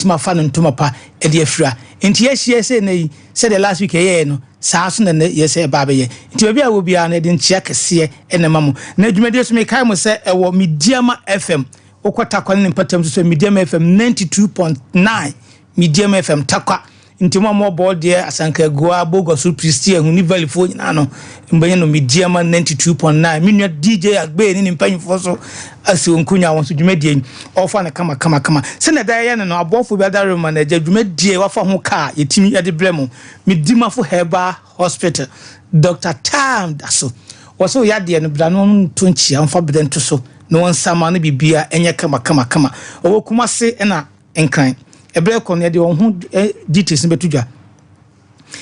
tima fa no ntoma pa e de afira enti ye say na said the last week no saa so na ye say ba be ye enti obi a wo bia na de nchia kese e na mamu na adwumade so me kai mo say e wo Mediama FM okota kwa ne mpatam so Mediama FM 92.9 Mediama FM takwa ntimo mo board there asanka goa bogosu pristi ehuni valifo nyina no mbenye no Mediama 92.9 minua DJ agbe ni mpanyfo so asi onkunya won so dwumadie ofa na kama se na da ye no abofo bi adare ma na dwumadie wafa ho ka yetimi yede bremo Medimafo Herbal Hospital Dr. Tam daso waso yade no bra no tonchi amfa beden to so no nsama no bibia enye kama owo kuma se na enkran ebre kon ye de won hu details betudwa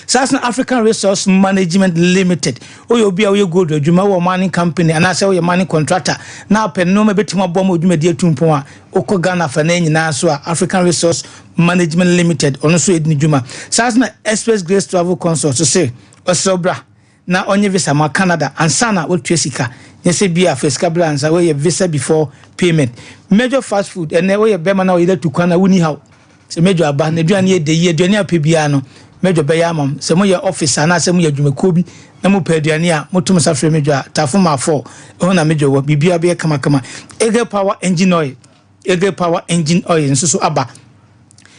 Sasna African Resource Management Limited oyo bia we gold adwuma wo mining company and ase we mining contractor na pen no mebetima bom adwuma de atumpon a okọ Ghana fa na nyina so African Resource Management Limited ono so edini dwuma Sasna Express Grace Travel Consult so say osobra na onye visa ma Canada ansana wotwesika nyese bia fiscal balance we visa before payment major fast food and we bema na we dey tukwana wuni haw se major aba na aduane e de ye aduane apebia no major bayamam se mo ye officer na se mo ye dwumako bi na mo paduane a motum safre major tafuma 4 ho na major wo bibia be kama Ege Power Engine Oil nso so aba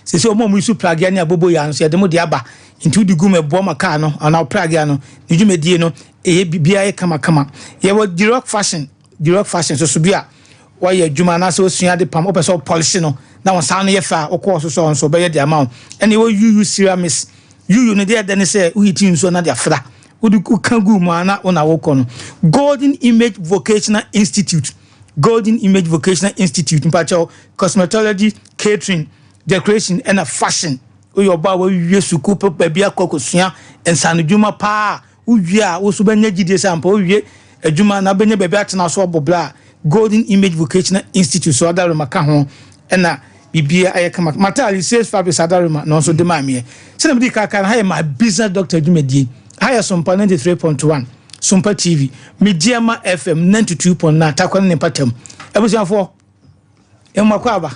se o mo mu su plug ne abobo ya nso ye de mo de aba intu di gume bo maka no ana plug ya no dwumedie no eye bibia ye kama ye wo direct fashion so bia wa ye dwuma na se osua de pam opeso polish no na won sa no ye fa okọ so be ye de amount ene wo yu ceramics you no dey then say we team so na dia fra udu kan gu mu ana ona wo kono Golden Image Vocational Institute mpacho cosmetology, catering, decoration and fashion we oba we yesu ku pa bia kokosua ensanudwuma pa uwia wo so benya gide sampa uwie adwuma na benya bebia atena so obobla Golden Image Vocational Institute so adaro maka ho na bibia ayekama matali sales fabric adaruma no so de mamie se na bidi kaka na my business doctor dwumedie higher Sompa 93.1 Sompa TV Mediama FM 92.9 takwa ne patam ebusiafo emakwa aba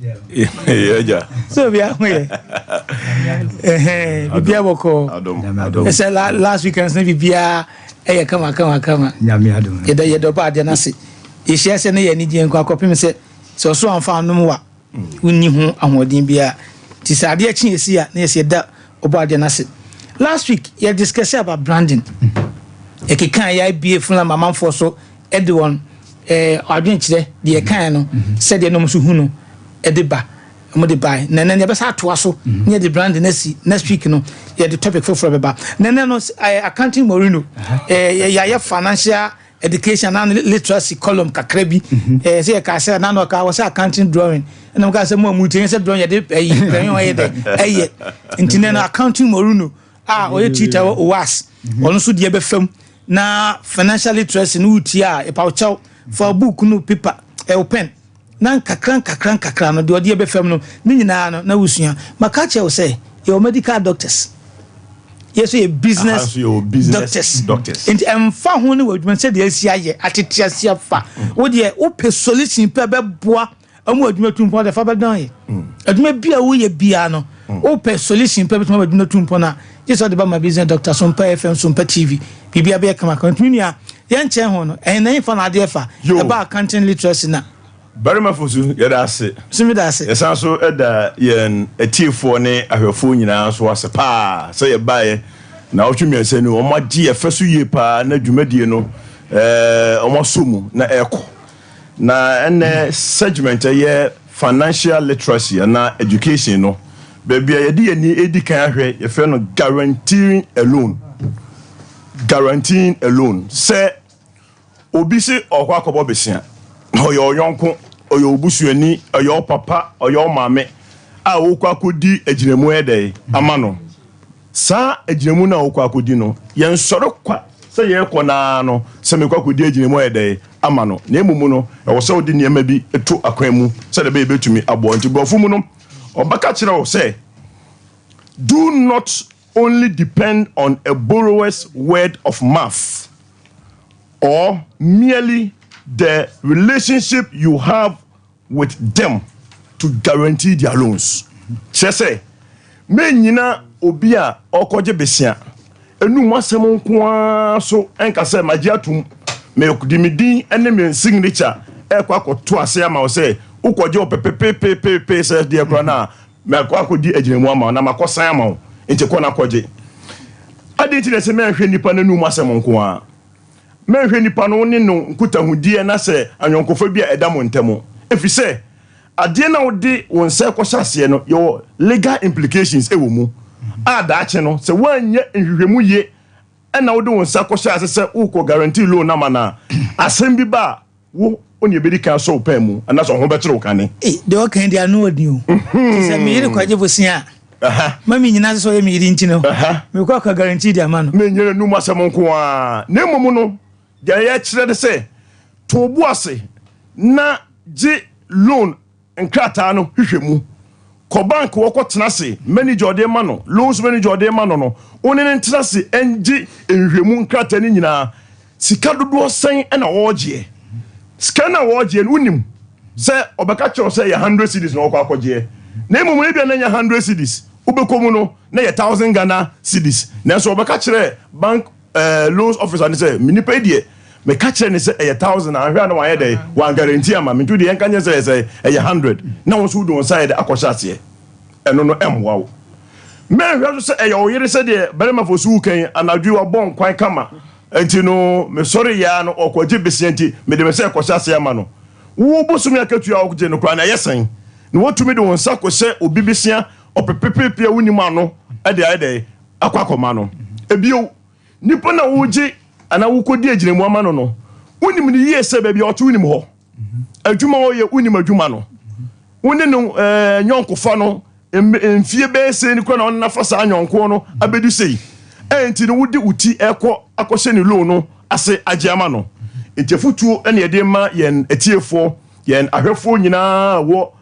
yeah so bia we bibia boko ese last weekend na bibia kama nyame adom yedo ba de na se yehia se ne ye ni die nkwa kopim se so so amfa no wa unni ho ahodin bia ti sade a chi esi a na yesi da obo ade na se last week you discuss about branding ekekan ya bie funa mama mfo so edwon adwen kire de kan no se de no so hu no ediba mo de buy nene ne be sa to aso ne de branding na si next week no ye the topic for beba nene no accounting morino ya financial education and literacy column kakra bi say e ka say na no ka was accounting drawing and we ka say mo mutin say drawing dey penyon ye dey intine na accounting morino oye tita was ono so de be fam na financial literacy no utia e pa chow for book no paper e pen na kakran no de be fam no ni nyina no na wusua maka che wo say your medical doctors yes we business doctors and fa ho ne wadwuma say de asia ye atetiasia fa wo de wo pe solution pe be boa amu adwuma tumpo de fa be dan ye adwuma bia wo ye bia no wo pe solution pe be tuma adwuma tumpo na yes all the my business doctor Sompa FM Sompa TV bibia be kama continue ye nche ho no na fa na de fa about accounting literacy na very much for you yedase sumi dase yesan so eda yen etiefo ne ahwefo nyina so wase pa so ye bae na otwumi ase ni o magye efeso ye pa na dwumadie no o masomu na eko na ene segment ye financial literacy na education no baby ye de ni edikan ahwe ye fe no guaranteeing alone say obi se okwa akobo besia oyo yonko oyo obusuani oyo papa oyo mame a wokwa kodi agiremu ede amano sa agiremu na wokwa kodi no yen soro kwa se ye kona no se mekwa kodi agiremu ede amano na emumu no e wo se odi niema bi eto akwan mu se de be betumi abo nti bofu mu no obaka kire wo se do not only depend on a borrower's word of mouth or merely the relationship you have with them to guarantee their loans. Say, menyina obia okoje besia. Enu masem nko so enka say magiatum me okudimidi ene me signature ekwa akoto ase ama o say ukoje opepepepepe say de ekwa na me akwa akodi ejinemu ama na makosan ama nti ko na koje. Ade ti se me hwe nipa na nu masem nko a me hwe nipa no ne no nkutahudie na say anyonkofo bia edamo ntemo efise ade na wode won say kwhyase no your legal implications ewomu adaache no se wanye nhwehwemu ye na wode won say kwhyase se uko guarantee loan na mana asem bi ba wo oni ebedi kan so pam na so ho betro kane de o kan dia no odi o se me yire kwaje bosia mami nyina so ye me yiri ntino me kwa guarantee dia ma no me nyere nu masem nko a na emomu no dia ye kire de se to bu ase na ji loan nkrata no hwehwemu ko bank wo ko tenase manager de ma no loans manager de ma no oni ne tenase enji nhwehemu nkrata ni nyina sika dodo sen na woje sika na woje unim se obeka kyo se 100 cedis no kwa akwaje na emu e bia na 100 cedis ubekomu no na 1000 Ghana cedis na so obeka kire bank loans officer ni se minipa die me catch ne say 1000 ahwe na why dey one guarantee am me to the enka say 100 na won so do side akoshase eno no emwa me hwe so say oyire say de berema fo su kan anadwi wa bon kwan kama enti no me sorry ya no okwaje besianti me de me say akoshase ama no wo bosum ya katu ya okje no kra na yesen no wotumi de won sa ko say obibesia opepepepe wunima ano ade akwakoma no ebio nipo na woje ana wukodi ejiremu ama no unim ni yese baabi oto unim ho adwuma wo ye unim adwuma no woni no nyonko fa no emfie be se ni ko na on na fa sa nyonko no abedu sei enti no wudi uti ekọ akọhye ni loan no ase agiama no enti futuo ene yede ma yen etiefo yen ahwefo nyina wo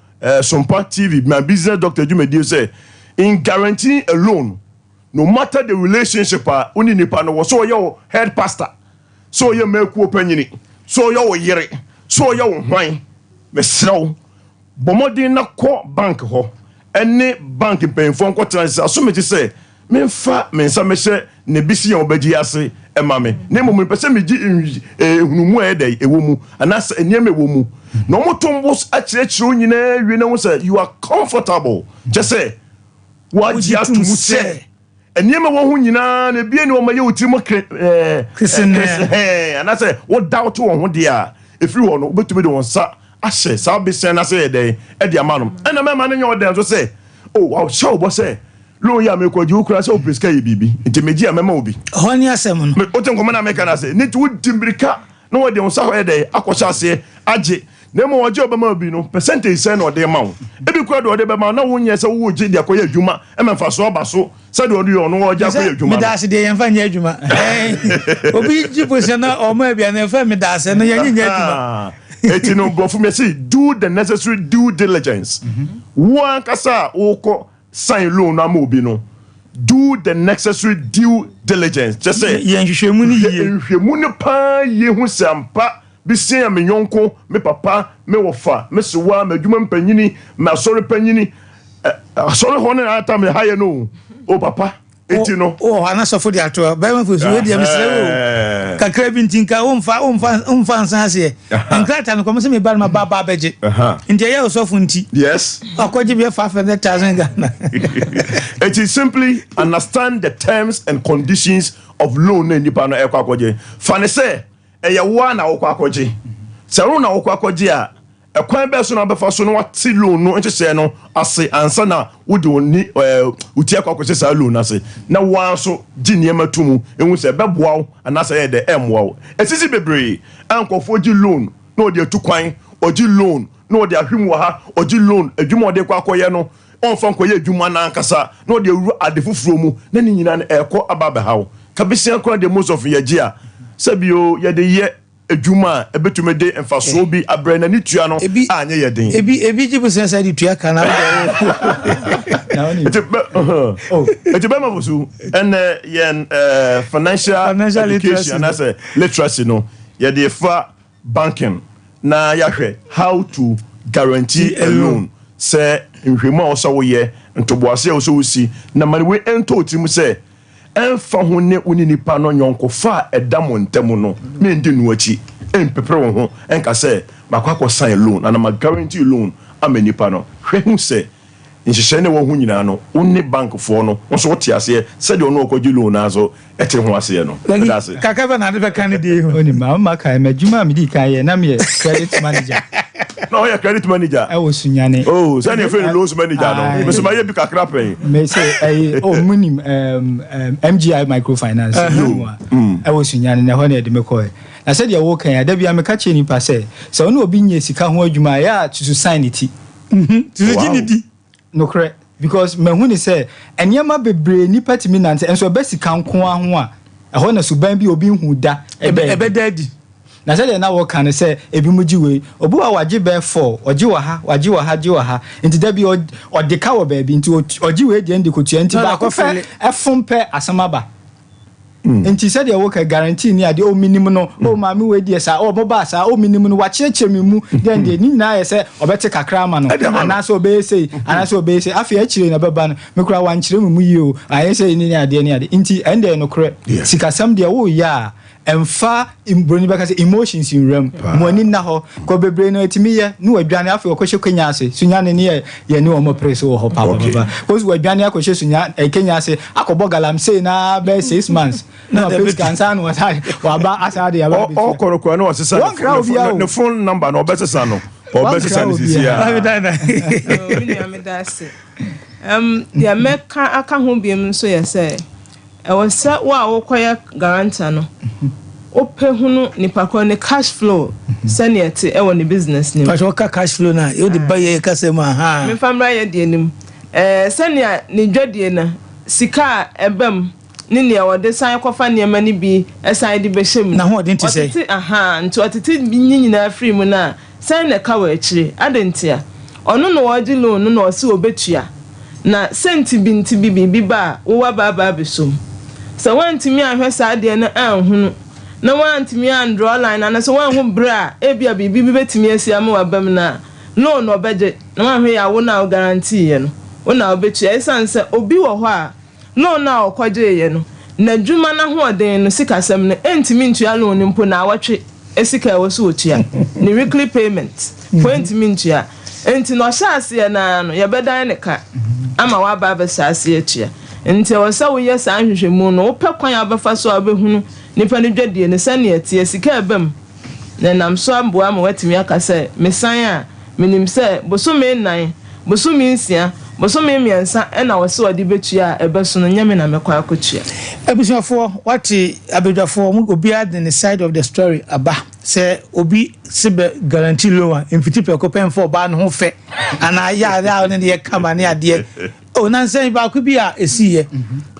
Sompa TV my business doctor Jumedi say in guaranteeing a loan no matter the relationship uni nipa no so your head pastor so your meku opanyini so your yere so your hwan mesrew bomodin na ko bank ho ene bank penfo ko transfer so me say memfa mensa mehye ne bisi yan obagi ase emame ne mo pese me gi hunumu edai ewomu anasa enieme ewomu no motombos achirechiro nyina wi na wo say you are comfortable just say what you have to say enieme wo hu nyina na bie ne o maye otimo anasa wo doubt wo ho dia efiri wo no betumi de won sa ahye sa besen na say edai e dia manom ena mema ne nyo dem so say oh wow show bo say lo ya me kwaji ukura se opriska ye bibi nti meji amema obi honi asem no o ten komana me kana se ni tu dimbrika no we de on sa ho ede akosha se age na mo waje obama obi no percentage se no de ma wo ebi kwa de be ma na wo nye se wo je de akoya adwuma e memfa so oba so se de odi ono wo je akoya adwuma me da se de yemfa nya adwuma obi jipo na o ma bia na fa me da se no nya adwuma eti no go for me say do the necessary due diligence one kasa oko sign loan na mo bi no do the necessary due diligence just say yenhwehwemu ni ye yenhwehwemu ni pa ye hu sampa bi se ya me nyonko me papa me wofa me sewa me adwuma mpanyini me asori panyini asori ho na ata me haye no o papa eti no ana sofo di ato ba ma fosu we dia mesre o kakra bi ntinka umfa nsan ase enkrata no komo se me ba ma baba beje nti ye o sofo nti yes akoje bi 500,000 Ghana it is simply understand the terms and conditions of loan na nipa no ekwa akoje fane se eye wa na okwa akoje se ru na okwa akoje a ekwan be so na befa so no wati loan no nche no ase ansa na wode oni uti akwa akoje sa loan ase na wa so gi niema tumu enhu se beboa ana se ye de emwa esisi bebre ankofo gi loan na ode atukwan ogi loan na ode ahwemu ha ogi loan adwuma ode kwa akoye no onfa nkoye adwuma na ankasa na ode ru adefufuro mu na ni nyina na ekọ ababe hawo kabisi akwa de most of ye a sabio ye de ye adwuma ebetume de emfaso bi abre na ni tua no anye ye den ebi jibu sensa di tua kana na oni eti be ma bosu en yen financial education as a literacy no ye de fa banking na yahwe how to guarantee a loan sɛ nhwɛmu a ɔsɛ woyɛ ntoboase a ɔsɛ wosi na ma ne wei ɛntɔ tirim sɛ ɛmfa ho ne wo ne nipa no nyɔnkofa a ɛda mo ntam no mendi no akyi ɛmpepere wo ho ɛnka sɛ makɔ akɔ sign loan ana ma guarantee loan ama nipa no hwɛ hu sɛ nhyehyɛ ne wɔ ho nyinaa no wo ne bankfoɔ no nso wote aseɛ sɛdeɛ ɔno ɔkɔgye loan naa so ɛte ho aseɛ no kaka bɛ na de bɛka ne deɛ oni ma ka ma dwuma mi di kan yɛ na me credit manager na ɔyɛ credit manager ɛwɔ sunyane sɛdeɛ ɛfɛ ne loans manager no mesɛ mayɛ bi kakra pɛn me sɛ munim MGI microfinance ɛwɔ sunyane na hɔ na ɛde me kɔɛ na sɛdeɛ wo kan ya da bia me ka kyɛ nipa sɛ ɔno obi nye sika ho adwuma ya to sign it tutu gini di nokre because mahu ni sɛ eniyama bebre nipa timi nante enso be sika nko ho a ɛhɔ na suban bi obi hu da ebe dadi na sɛ na wo kan sɛ ebi mu giwe obi wa wagye be 4 ogi wa ha nti da bi ɔde ka wo baabi nti ogi we de ndi kotua nti ba ko fɛ ɛfom pɛ asamaba nti sɛ deɛ wo ka guarantee ni ade o minimum no o ma me we die sa o mo ba sa o minimum no wa kyerɛkyerɛ me mu den de ni na yɛ sɛ obɛte kakra ma no anaso obɛyɛ afɛ akyire na bɛba no me kura wan kyerɛ me mu yi o ayɛ sɛ ni ade nti ɛnde no korɛ sikasɛm deɛ wo ya emfa imbroni bɛka sɛ emotions in ram mo ani na hɔ kɔ bebre no etimi yɛ ne wadwane afɛ ɔkɔhye kenya ase sunyane ne yɛ ne ɔmo press wɔ hɔ papa cause wadwane akɔhye sunya kenya ase akɔbɔ galamsey na bɛ 6 months na face cancer no waba asade ya ba ɔkɔrɔkɔ na ɔsesa ne phone number na ɔbɛsesa no ɔbɛsesa ne sisi ya me da se ya meka aka ho biem nso yɛ sɛ ɛwɔ sɛ wo a wokɔyɛ guarantor no ope hunu nipa ko ne cash flow sɛne ɛte ɛwɔ ne business nim but what cash flow na you the buy ye kase ma ha me famra ye de nim sɛne ne dwadie na sika ebam ne ne wɔde san kɔfa nneɛma ne bi ɛsan de bɛhyɛm na ho ɔde nti sɛ nti ɔtete nyina free mu na sɛn na ka wɔ akyire adentia ɔno no wɔgye loan no na ɔse obetua na senti bi nti bi ba wo wa ba besom sɛ wantimi ahwɛ saa de na anhunu na wantimi androw line na so wanhu bra ebia bibi betimi asia ma wabam na loan no obegye na wanhwe ya wo na guarantee ye no wo na obetua esanse obi wo hɔ a loan na okɔgye ye no na dwuma na ho ɔden no sikasɛm no entimi ntua loan mpo na awɔtwe esika ɛwɔ so otua ne weekly payment po entimi ntua enti no hyase na no yɛbɛdan ne ka ama waba abɛsase atua nti wɔsɛ wo yɛ saa nhwehwɛmu no wopɛ kwan abafa so abɛhunu nipa ne dwadie ne sɛne ɛte sika ɛbam na nam so amboa ma watimi aka sɛ mesan a menim sɛ bosome 9 bosome 6 bosome 3 ɛna wɔsɛ wɔde betua a ɛbɛso no nyame na mekɔ akɔtua abusuafo wate abedwafo mu obi ade ne side of the story aba sɛ obi sebe guarantee loan mfiti pɛko pɛmfo ba no ho fɛ ana ya ne yɛ kama ne ade o nansen ba ko bi a esiye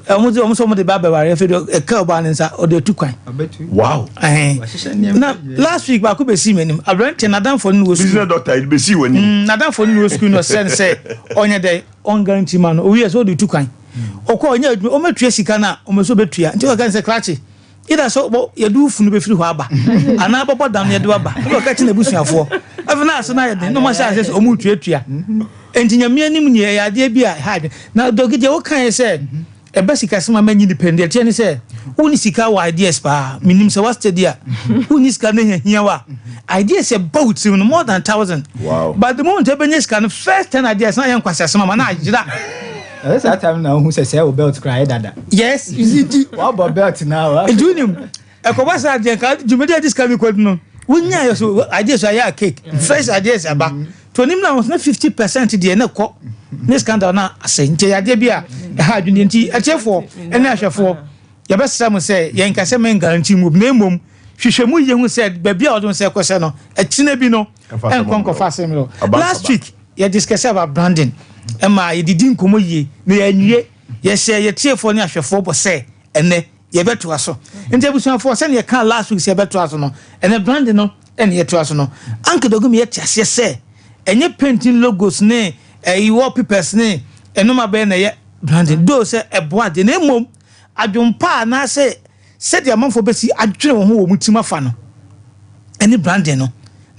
omo so mo de ba ware fe de ka ba ne nsa o de tukwan wow na last week ba ko be si menim abrante nadan for no school business doctor it be si wani nadan for no school no sense onye de on guarantee man o wi so de tukwan o ko onye o metua sika na o me so betua nti o kan se krache ida so ye du funu be firi ho aba ana bobo dan ye de aba o ka chi na busuafo afina so na ye de no mo sha se o mu tuatua enti nyame anim ni ya de bi a ha na dogije wo kan se e ba sika sema manyi independent ye ni se woni sika wa ideas pa minim se was steady a woni sika na hia wa ideas e bout no more than 1000 wow but the moment e benye sika no first 10 ideas na ye nkwasa sema na ajira that time now who says say belt cry dada yes you see what about belt now junim e ko ba sa de ka jumedi dis ka bi ko no wonya yo so ideas ya cake fresh ideas aba to nim na 50% de na ko ne scandal na asente ya de bia ha adwene nti achefo ene ahwefo ya besa mo say ye nka se men guarantee mu na mom hwehwemu ye hu say ba bia odon say kwese no akina bi no en konko fasem no last week ye discuss about branding ema ye didi nkomo ye na ya nwie ye share ye tiefo ne ahwefo bo say ene ye beto aso nti abusuafo say ne kan last week say beto aso no ene branding no ene ye to aso no anke dogum ye tiase say enye painting logos ne wallpapers ne enoma be na ye branding do say eboa de na mom adwompa na say said amanfo besi adwere wo ho wo mutima fa no ene branding no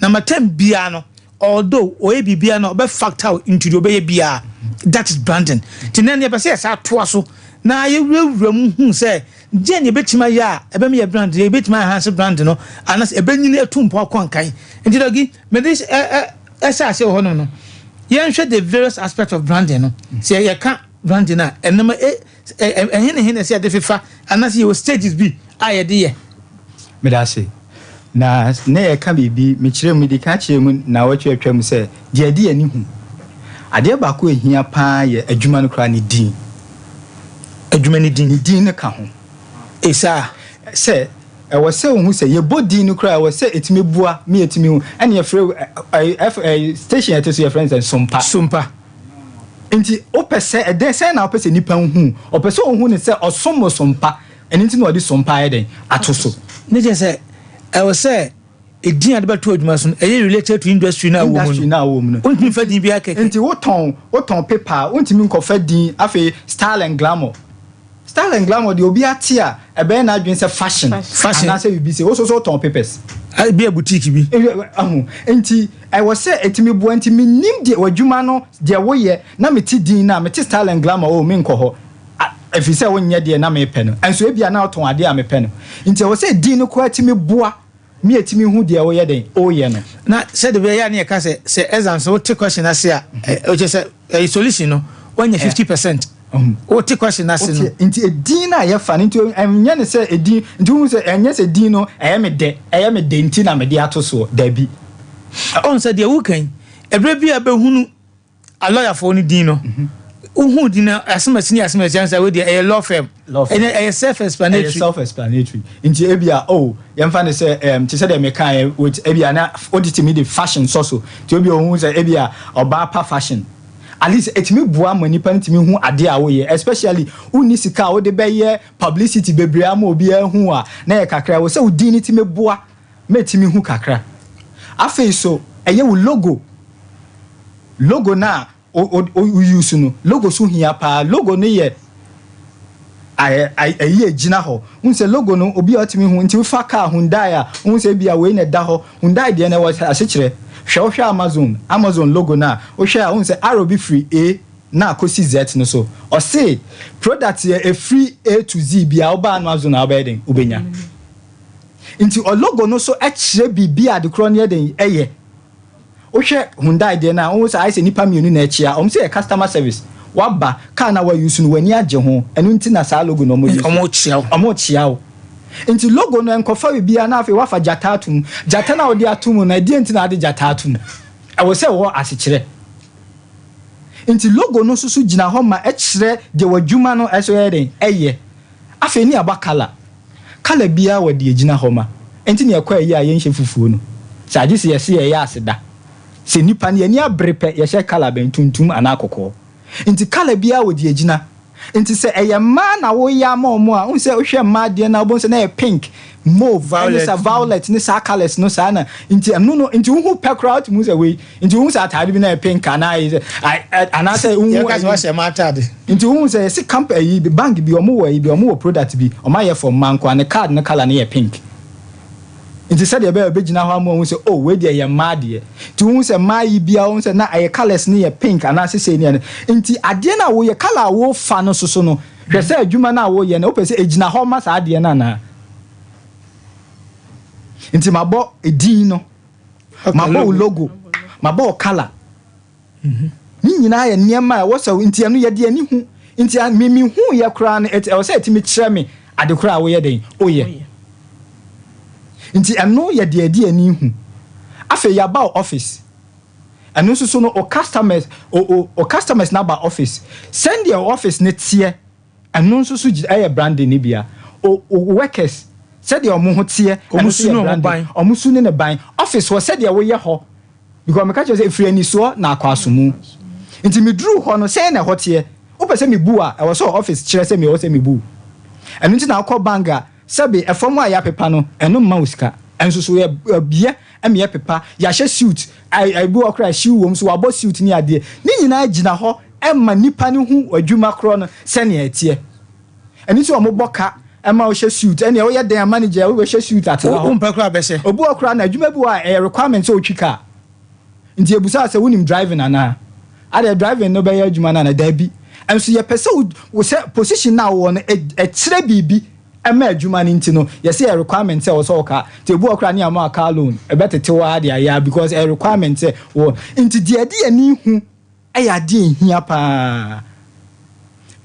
na matem bia no although oye bibia na obe factor into the obey bia that is branding tinene e be say sa to aso na ye wura hu say je ne betima ya ebe me brand ye betima enhance brand no anas ebe nyine atumpo akwankan nti dogi me this esa ase ho no ye nhwe the various aspects of branding no say ye ka branding na enema ehene say de fifa anas ye stages bi aye de ye me da say na ye ka bibi me kire mu di ka kire mu na wo twetwam say de ade ani hu ade ba ko ehia pa ye adwuma no kra ni din adwuma ni din ne ka ho esa say e wo say hu say ye body no kra wo say etime bua me etime hu ene ye frɛ station at so ye friends and Sompa enti opese e den say na opese nipa hu opese hu ne say osomo Sompa eni nti na odi Sompa ye den atoso ne je say e wo say edin ade beto adwuma so e related to industry na wo mu no ontimi fa din bia keke enti woton paper ontimi nkofa din afi style and glamour de obi atia e be na adwen say fashion na say bi say wo so ton papers ai bi boutique bi enti I was say etimi bu ntimi nim de wadwuma no de wo ye na meti din na meti style and glamour o me nko ho efi say wonye de na me pe no enso e bia na oton ade a me pe no enti I was say din no ko etimi bua me etimi hu de wo ye den o ye no na say de be ya na e ka say exam so take question ase a o je say solution no when you 50% o take question ase no nti edin na ye fa nti enye ne say edin nti hu say enye say din no eye me de nti na me de atoso da bi on say de wu kan ebre bi abehunu a lawyer for ni din no uhu din asemasi say we dey law firm and self explanatory nti ebia yemfa ne say ti say dem kan with ebia na audit me the fashion so ti ebia ohun say ebia oba pa fashion at least etimi bua manipa ntimi hu ade a wo ye especially uni sika wo de be ye publicity bebre am obi hu a na ye kakra wo say udin ni timi bua metimi hu kakra afei so eye wo logo na o use no logo so hia pa logo no ye aye gina ho unse logo no obi otimi hu nti fa car Hyundai a unse bia we na da ho Hyundai de na wo asechire hwe Amazon logo na o hwe a unse Arobi free A na akosi Z no so o say product e free A to Z bia oba Amazon na obeden ubenya nti o logo no so e kire bibia de kro ne den eye o hwe Hyundai de na unse I say nipa mienu na echia o say customer service waba car na wa use no wani age ho enu nti na sa logo no mo use omo chia nti logo no enkofa bibia na afi wafa jatatum jata na odi atum na die nti na ade jatatum I will say wo asechire nti logo no susu gina ho ma e kire de wadwuma no eso yeden eye afi ni abakala kala bia wadi gina ho ma nti ne ekwa yi a yenhye fufuo no saje se yesi ye ya aseda se nipa ne ani abrepe ye hye kala ben tuntum ana akokɔ nti kala bia wadi gina nti se eye ma na wo ya ma omo a unse ohwe ma de na obon se na pink mauve violet ni sa colors no sa na nti no nti hu pecrout mu se we nti hu sa atade bi na pink ana ana se hu ya ka se ma atade nti hu se se company bi bank bi omo wo product bi omo ye for manko and card no color na pink nti se de be gina ho amu hu se we de ye ma de nti hu se ma yi bia hu se na aye colors ni ye pink ana se ni nti ade na wo ye color wo fa no so no hwe se adwuma na wo ye na opese egina ho ma sa ade na na nti mabo edin no mabo logo mabo color ni nyina ye niema wo se nti anu ye de ani hu nti mi hu ye kra na e se etimi kire me ade kra wo ye den o ye nti anu ye de adi ani hu afa ya ba office anu so no o customers na ba office send your office ne tie anu so e branding ni bia o workers said your mo hotie omusu no ban omusu ne ban office wo said wo ye ho because me catch say free ani so na akwasomu nti me dru ho no say na hotie wo pese me bu a e wo so office kire say me wo say me bu enu nti na akọ banga sabe e fom a ya pepa no enu ma usika enso so ye bia e me ye pepa ya hye suit I bu okra shoe wom so wabo suit ni ade ni nyina agina ho e ma nipa ne hu adwuma kro no se ne atie enu nti o mo boka ema o hye suit ene o ye den manager o hye suit atela ho umpa kra be se obu okra na adwuma bi wa requirement o twika nti ebusa say wonim driving ana ade driving no be ya adwuma na da bi enso ye pese wo say position na wo no kire bibi ema adwuma ni nti no ye say requirement say wo so ka te bu okra ne ama car loan e betete wa de aya because a requirement say wo nti de ani hu aya de hia pa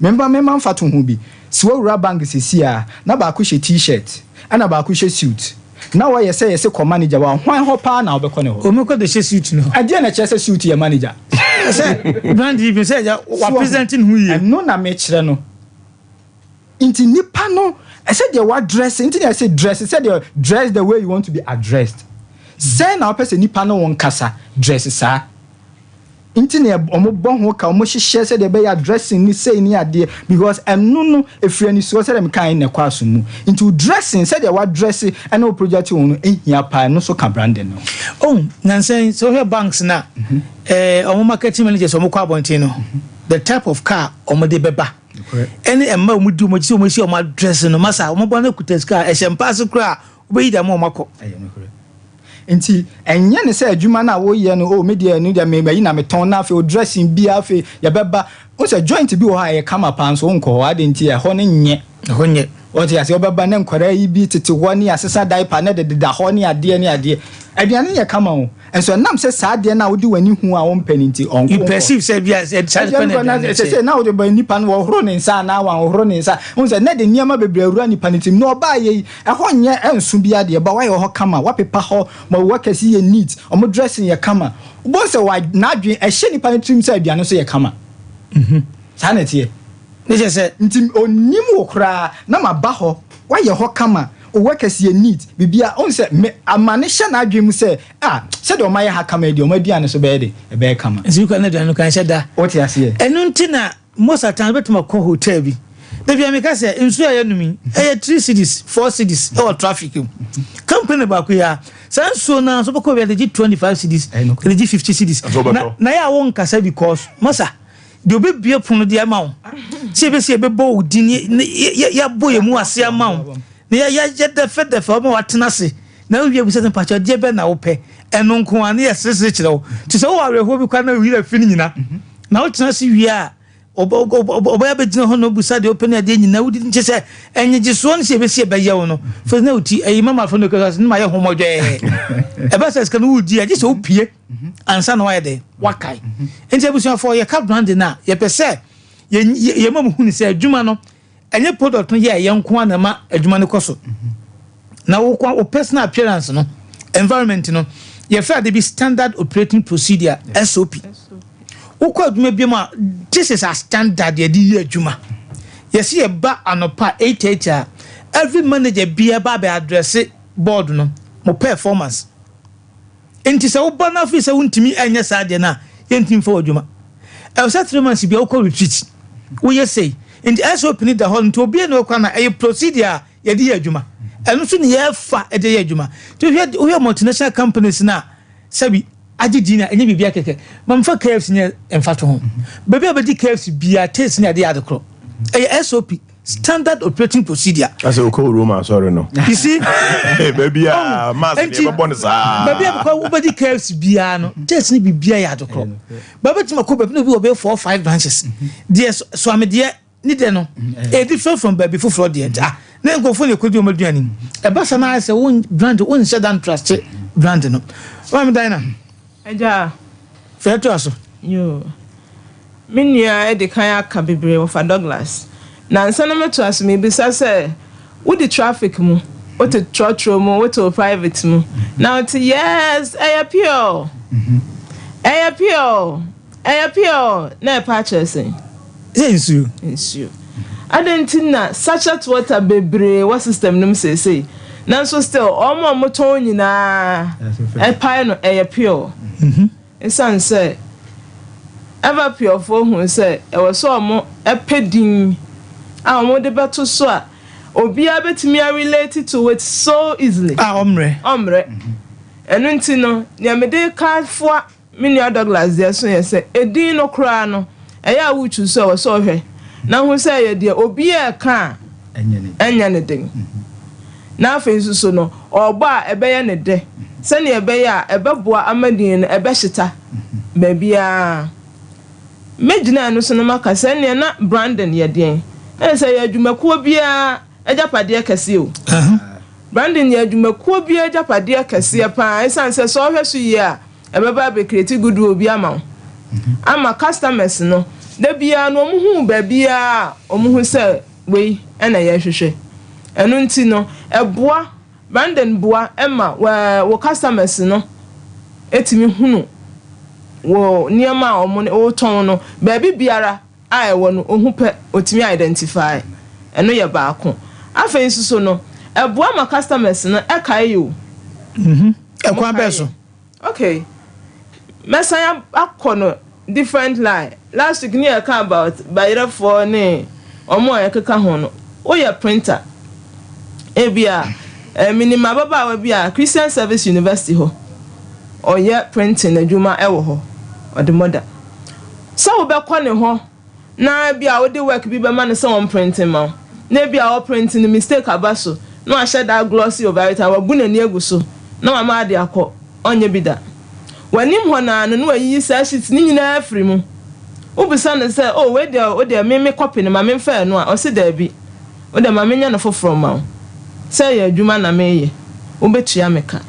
member mfato hu bi si wo wura bank sisia na ba ko she t-shirt ana ba ko she suit na wa say ko manager wa hwan ho pa na obekọ ne ho o me ko de she suit no ade na che say suit ye manager say brand even say wa presenting who ye no na me kire no inti nipa no I said they were dressed inti I said dress I said they dress the way you want to be addressed say na person nipa no won kasa dress sa inti ne omo bon ho ka omo hihye say they be addressing ni say ni ade because enu no efri ani so say dem kan ne kwaso mu into dressing say they were dressing and no project won ehia pa no so ka branding no oh nansen so here banks na omo marketing managers omo kwa abontin no the type of car omo de beba any emma omo di omo si omo address no masa omo bona kutas car e pass kra obeyi da mo makọ nti enye ne say adwuma na wo ye no o media no dia me na me ton na afi o dressing bi afi ya beba o say joint bi wo ha ye kama pan so nko ho ade nti e ho ne nye o ti ase o beba ne nkora yi bi tete ho ne asesa diaper ne de da ho ne ade aduane ye kama o enso nam say sa ade na wo di wani hu a wo mpani nti onko you perceive say bia say say na wo de ba nipa no wo horo ne nsa na wa horo ne nsa o say ne de niam bebre awura nipa ne tim no oba ye e ho nye enso bi ade ba wa ye ho kama wa pepa ho ma wo kesi ye neat o mo dressing ye kama bo say wa na adwen e hye nipa ne tim say aduane so ye kama sa na tie ne say nti onim wo kra na ma ba ho wa ye ho kama o workers ye need bibia on say amane hye na adwen mu say say de o maye ha kama de o maduane so be de e be kama nti ko na aduane kan hye da o ti ase enu nti na most of time betuma ko hotel bi da bia me ka say nsu ayanumi 3 cities 4 cities or traffic company ba ko ya sanso na so ko be de 25 cities de 50 cities na ya won kasa because masa de obi bia pono de ama wo se be bo udin ya boye mu ase ama wo ya jeda fede fa ma watena se na wi ebusa se pacho de be na wo pe eno nko ane ya sese kire wo ti se wo areho bi kwa na wi ra fini nyina na wo tena se wi a oba ya be jina ho no busa de open ade nyina wudi nche se enye giso no se be se be ye wo no for na uti ayi mama fa no ka se ma ye ho modwe e ba se ska no wudi a se opie ansa na wa ye de wakai enti ebusa for ye ka brand na ye pese ye mamu hu ni se adwuma no enye product no ye nko ana ma adwuma ne koso na wo kwa o personal appearance no environment no ye fa de be standard operating procedure SOP wo kwa adwuma bi ma this is a standard ye di adwuma ye see ye ba anopa 88 every manager be ba address board no mo performance enti se wo ba na fi se wontimi enye sa de na ye ntim fa adwuma e se 3 months bi wo kwa retreat wo ye say in the SOP need the whole to obi na okwa na a procedure ye di adwuma eno so ne ye fa e de adwuma to we multinational companies na sabi agidi na enye bibia keke mamfa KFC ne emfa to ho baby abedi KFC bia taste ne ade adekro e SOP standard operating procedure as a call room sorry no you see baby mass e bonus baby abko abedi KFC bia no taste ne bibia ya adekro baby tima ko baby no bi obe 4 or 5 branches there so am there ni de no e different from baby for the na ngofo ne kodi omaduani e ba sana say won brand won shedan trust brand no wa me dina eja feto aso yo minia e de kan aka bebre of Douglas na nsana meto aso me bisa say wo the traffic mu wo the trotro mu wo to private mu now it yes pure na purchasing insu adentina sachet water bebre wa system nim say nanso still omo moton nyina pie no pure insan say ever pure for hu say e was so omo pedin a omo de beto so a obi abetimi relate to it so easily omre enu ntino ne me de card for Minia Douglas there so say edin no kra no eya wuchu so we so hwe na hu say ye de obi e ka enya ne den na afa so no ogba ebe ye ne de sani ebeya ebeboa amadin no ebehita babia mejina no so no maka sani na Brandon ye den e say adwumakuo bia ejapade akase o Brandon ye adwumakuo bia ejapade akase pa esanse so hweso yi a ebeba be create good obi ama customers no da bia no omuhu babia omuhu se wei na ye hwehwe enu nti no eboa Brandon boa Emma wo customers no etimi hunu wo niema omo o ton no baabi biara a ewo no ohu pe otimi identify eno ye baako afei nsuso no eboa ma customers no ekai yo ekwa beso okay mesaya akono different line last week ni aka about bayra for ne omo ekeka ho no o ye printer ebia minima baba wa bia Christian Service University ho oye printing adwuma ewo ho odemoda so wo be kɔ ne ho na bia wo de work bi be ma ne so on printing ma na bia wo printing mistake abaso no ahye da glossy over it wa bu na ni eguso na wa ma de akɔ onye bi da wanim ho na no ayi sa sheet ni nyina afiri mu wo bisa ne say oh we de me copy ne ma me fa no a o se da bi wo de ma me nya no foforo ma say adwuma na meye wo betua meka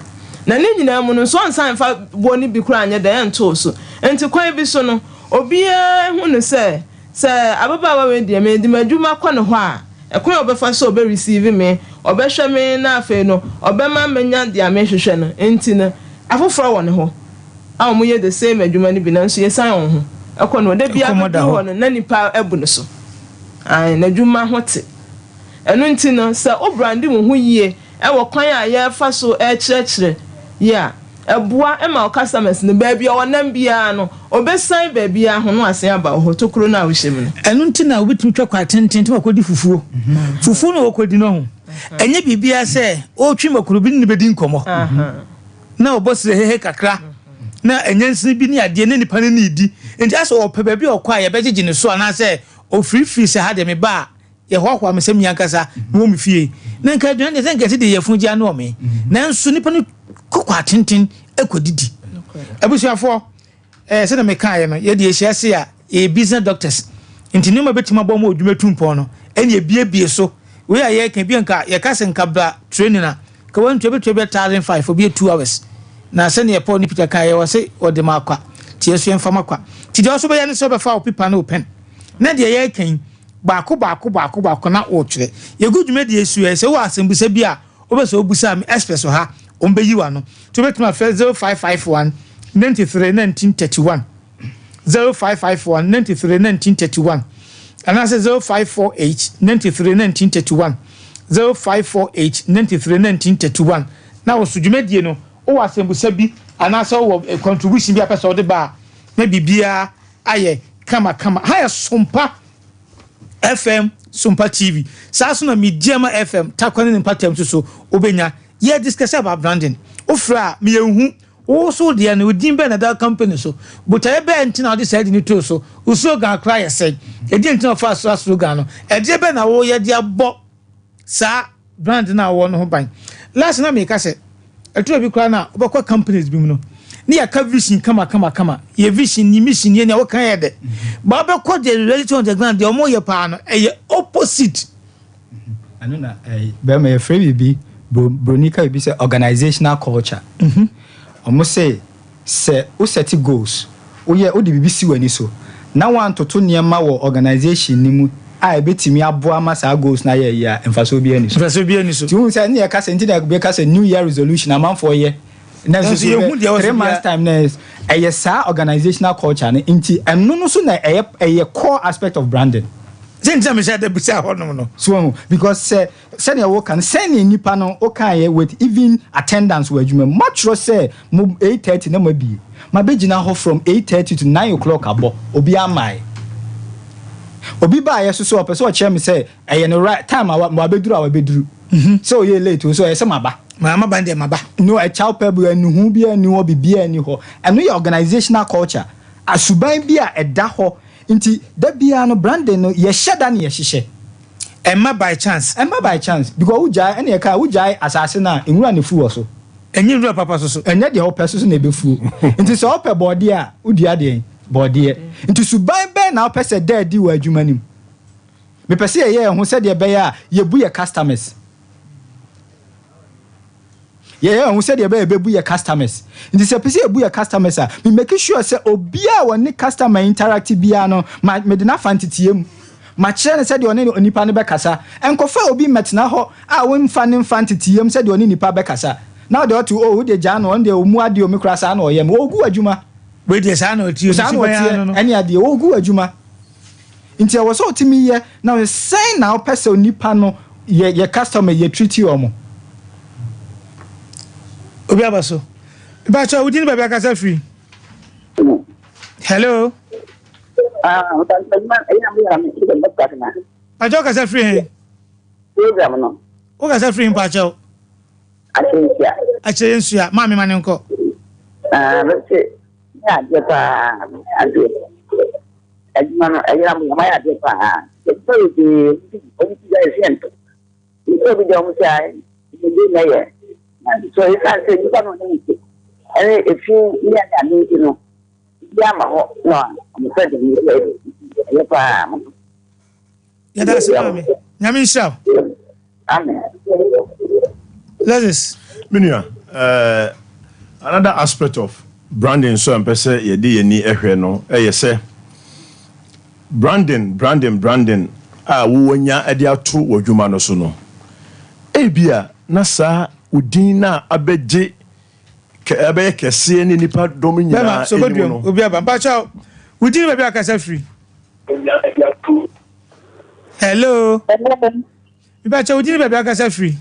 na ne nyina mu no so ansan fa boni bi kura anya da ento so enti kwan bi so no obia hu no say ababa wa we de me di madwuma kɔ ne ho a ekwan obefa so obe receive me obehwe me na afa no obema menya de amehwehwe no enti no afoforo wɔ ne ho a mo ye the same adwuma ni bi na nso ye san wo ho ekɔ no de bia bi ho no na nipa ebu no so ai na adwuma ho te enu nti no se o brandi mo ho yie e wo kwan a ye fa so e kyerɛkyerɛ ya eboa e ma customers no baabi o nam bia no obesan baabi a ho no asen aba ho tokuro na wo hyem no enu nti na obetumi twa kwa tenten to akodi fufuo fufuo no okodi no ho enye bibia se o twi makuru bi ne bedi nkomo na obosire hehe kakra na enyansin bi ne ade ne nipa ne nidi enti aso o pe baabi o kwa ye begege ne so na se o free se ha de me ba ye hwahwa mesem yankasa no me fie na nka dwan de senka ti de ye fungia no me na nso nipa no kokwa tintin ekodidi abusuafo se na me kan no ye de ehia se a e business doctors enti no ma betima bɔ mo odwuma tumpɔ no ene ebiebie so we ya ye kan bi nka ye ka se nka bra training na ka won twa betwa 1005 obi 2 hours na se ne ye pɔ ni pita kan ye wo se ode ma akwa ti yesu en fama kwa ti de so be ye ne so be fa opipa na open na de ye kan baako na o twere ye gudwuma de yesu e se wo asembusa bi a obeso obusa me express ha ombeyiwa no to betuma 0551 93 1931 0551 93 1931 and I say 0548 93 1931 0548 93 1931 na wo sudwumadie no o asembusa bi anasa wo contribution bi apesa wo de ba na bibia aye kama ha Sompa FM Sompa TV saso na Mediama FM takwane ne patam so obenya ye discuss about branding ofra me yehu wo so de na odin be na da company so but e be ntina de side ni to so uso ga cry say e di ntina fa so slogan no e de be na wo ye de abo sa brand na wo no ho ban last na me ka say e to bi kra na obekwa companies bi mu no ni ya ka vision kama ye vision ni mission ye na wo kan ye de ba be ko the reality on the ground de omo ye pa no e opposite anu na be me free bi bronika bi say organizational culture omo say o set goals o ye o de bibi si wani so na wan toto niema wo organization ni mu a betimi aboa masa goals na ye ya emfaso bi ani so ti hu say na ye ka say ntina be ka say new year resolution amount for ye na so 3 months time next sa organizational culture na nti eno no so na core aspect of branding zenza me say the busa hono no so because say na wo kan say na nipa no o kan ye with even attendance wa adwuma much say 8:30 na mabi ma begina ho from 8:30 to 9 o'clock abo obi amai obi ba ye so opeso o che me say no right time ma beduru so ye late so say maba mama bande maba no a child pebble anu hu bi anu obi bi ani ho eno your organizational culture asuban bi a eda ho nti da bia no branding no ye sheda na ye hihye emma by chance because ujai ene ka ujai asase na enwura ne fu wo so enyi ru papa so enye de opɛ so na ebefuo nti so opɛ body a udi ade body nti suban bɛ na opɛ sɛ daddy wa adwuma nim me pɛ sɛ yɛ ho sɛ de bɛyɛ a yebu yɛ customers yeah, who said you be your customers. In this episode, you customers. We make sure say obia when the customer interactive biano, me did not fancy him. My chair said you only nipa ne bekasa. And kofa obi metna ho, win fanning fancy him said you only nipa bekasa. Now they ought to the jan on the umuadi o mikrasa no yem. O gu adwuma. Wait, yes, I know you. Any idea? O gu adwuma. Inti was so to me here. Now say now person nipa no your customer ye treat you omo. Obiabaso. Bacha, we didn't be a free. Hello. Pacho kasa free. O kasa free Pacho. Ache nsuya, mami mane nko. Let's say, yeah, so he can't say you can't do it. And if you need to know, no, I'm afraid of you. Yeah, that's it. Yamin Shaw. Amen. Let's Minia, another aspect of branding, so I'm person ye di ni ehwe no, say branding, wo nya ade ato wodwuma no so no. Ebia na sa udina abeje abe kese ni nipa dominya so no obi aba pacha udina be akasa free. Hello. Pacha udina be akasa free.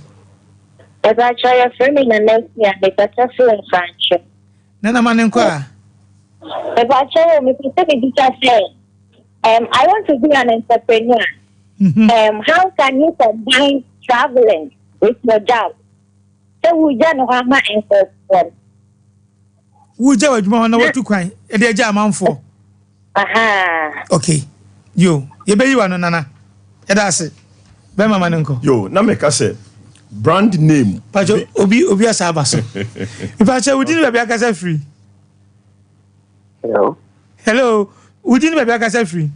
Eba chaya frame na next year be better free French. Nana manen kwa. Eba chaya me pese be say I want to be an entrepreneur. How can you combine traveling with your job? So we just know how much interest. Who just want to kwan? E dey ja manfo. Aha. Okay. You be you no nana. E da se. Be mama nko. Yo, na make say brand name. Pacho obi asaba so. Pacho we didn't be akasa free. Hello. We didn't be akasa free.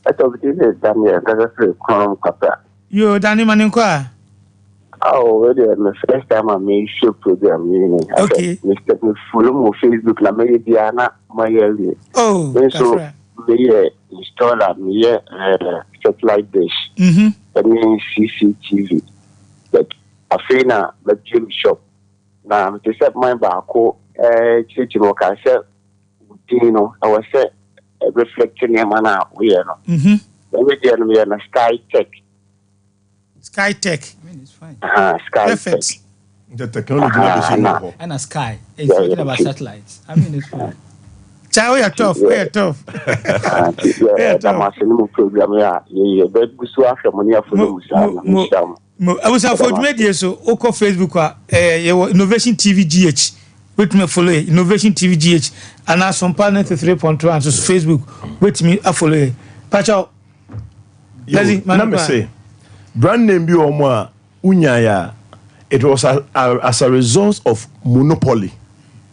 I thought it is Daniel, that's free from Kapa. Yo, Danny Maninqua. Oh, the first time I made show program, okay. Mr. Me follow my Facebook, la me Diana, my area. Oh, so me install me satellite dish. I mean CCTV. But I feel na the gym shop. Now I'm to set my back. Church work. I said, you know, I was said reflecting him and out. We are no. Then we are na Sky Tech. Sky Tech. I mean, it's fine. Sky Perfect. Tech. The technology and a sky. It's talking about satellites. I mean, it's fine. Ciao, you're tough. You're tough. Yeah, that's a program. Yeah, but we saw after money for the I was for media so oko Facebook Innovation TV GH. Wait me follow Innovation TV GH and now Sompa 93.1 and so Facebook. Wait me follow. Pacho. Let me say. Brand name bi omo unyaya. It was as a result of monopoly.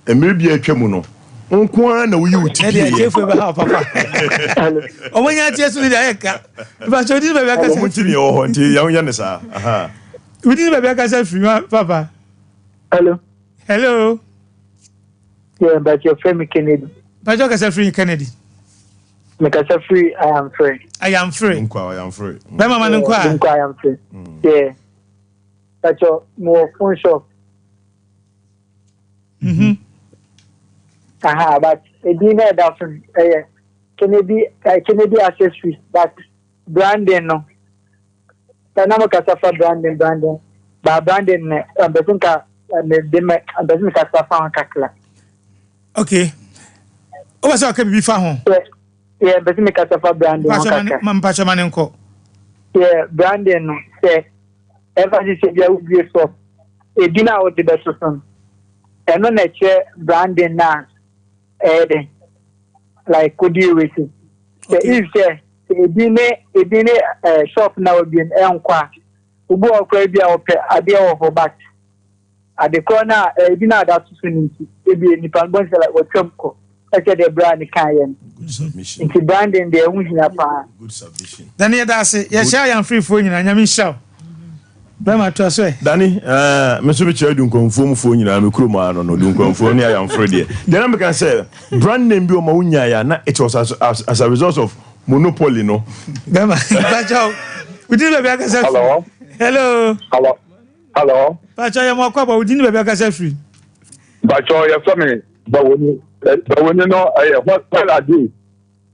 E maybe atwa no. Nko na we uti. E dey careful about papa. Omonya tie so dey eka. But so this baby aka say free o ho nti ya ne sa. Aha. We this baby aka say free papa. Hello. Yeah, but your friend Kennedy. But you aka say free Kennedy. Make us free, I am free. I am free. I am free. Be mama nkwa. I am free. Yeah. But your more phone shop. But a dinner that from Kennedy accessories, but branding no. Tanamo Casafa branding. But branding Besunka Besunka Casafa Kakla. Okay. What's our can be found? Yeah, but me Casafa branding. Pacho manenko. Yeah, branding say ever this year will be so. A dinner out the best son. And on a chair branding now. Like could you with it? If a dinner shop now be an enqua. Ubo crabia or idea of a bat. at the corner, dinner that's finity. Maybe any pan bonds like what Trump call. I said the brand can. Good submission. It's branding the Good submission. Then that's it. Yes, I am free for you, and I'm show. Bema to say. Danny, me so be chere dun konfo phone nyina me kroma no dun konfo ne I am free there. Then I can say brand name bi o ma unya ya na it was as a result of monopoly no. Bema, Pacho. We didn't be aka say. Hello. Hello. Hello. Hello. Pacho, you mo kwa ba we didn't be aka say free. Pacho, you saw me. But when you know, what I do,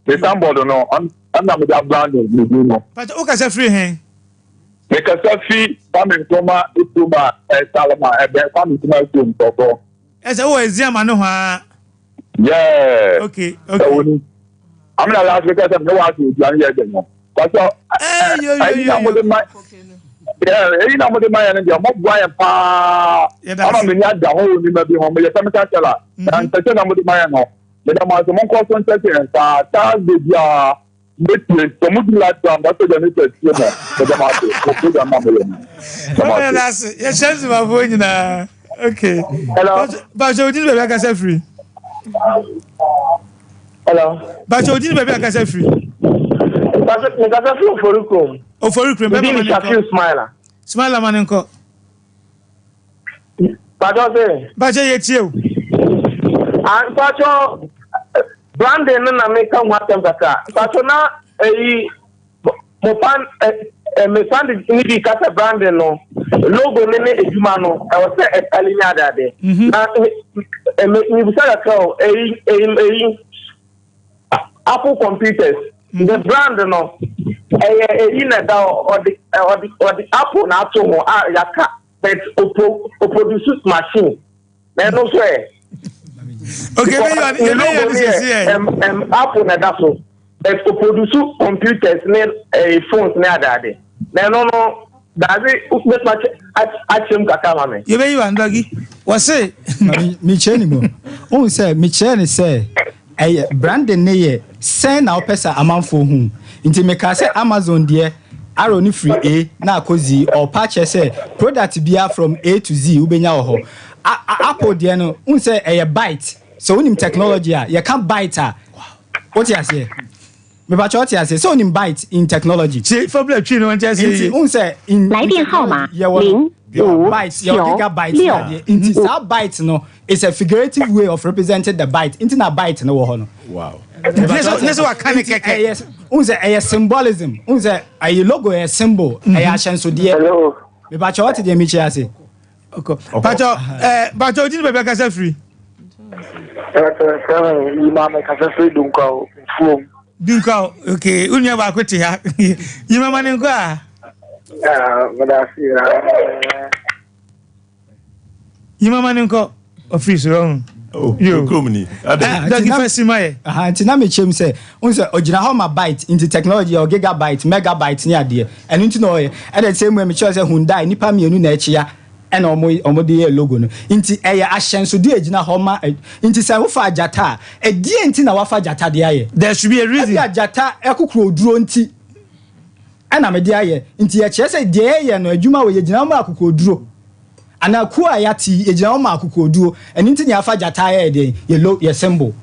the somebody no, I'm not with that brand name, you know. Pacho, o ka say free hen. Because I feel family Toma, Ituma, Salama, and then family to my room, so. As always, Yama no ha. Yeah. Okay. I'm not allowed because I'm no one to young yet. But so, yeah, you know what the man and your mob wire pa. I'm in the whole maybe home with some catcher. And the number of the man. But I'm also more concentrated and start the like that's the next that's yes, chance my phone na. Okay. Hello. But you didn't be aka say free. Hello. But you didn't be aka say free. Because I feel for you. O for you Smile. Smile man nko. But you tie o. And Pacho Brandon na make come what them kaka. Pacho na mo pan me fan the kasa Brandon no logo ne ejuma no I was say alinya dade. Na me bisa ka Apple computers. The brand no na da or the Apple na to mo yaka but o produce machine. Na no swear. Okay, Apple na that so. But to produce computers, phones, ne no. That's it. Much action kakama me. You be you and doggy. What say? Me chenimo. On say me chen say. Branding ne ye. Send now pesa amanfo hu. Inti me ka say Amazon there. Arrow ni free A na kozi or purchase say product bia from A to Z ubenya ho. Apple there no say a byte. So unim technology you can't byte. What you say? Me ba cho what you say? So unim byte in technology. See for black tree no one just say. Say in 来电号码 bytes, your gigabytes. Inti sa byte no is a figurative way of representing the byte. Inti na byte no ho no. Wow. This what can keke. Yes. Unse a symbolism. Unse a logo a symbol. A ashenso die. Hello. Me ba cho what dey me chia say. Okay. Pacho didn't be aka say free. Dunka okay unya ba kwete ha yima mane nko a yima mane nko office ron you kromni that first my ntina me chem say unse ogina how ma byte into technology or gigabyte megabyte ni ade eno nti no e dey say me sure say Hyundai nipa mienu na achia and omo de logo no nti eye ahyenso de agina ho ma nti say wo fa ajata e die nti na wa fa ajata de aye there should be a reason ajata ekukuro duro nti ana me de aye nti ye che say de ye no adwuma wo ye gina ma akukuro duro ana ku ayati ye gina ma akukuro duro eni nti nya fa ajata aye de ye symbol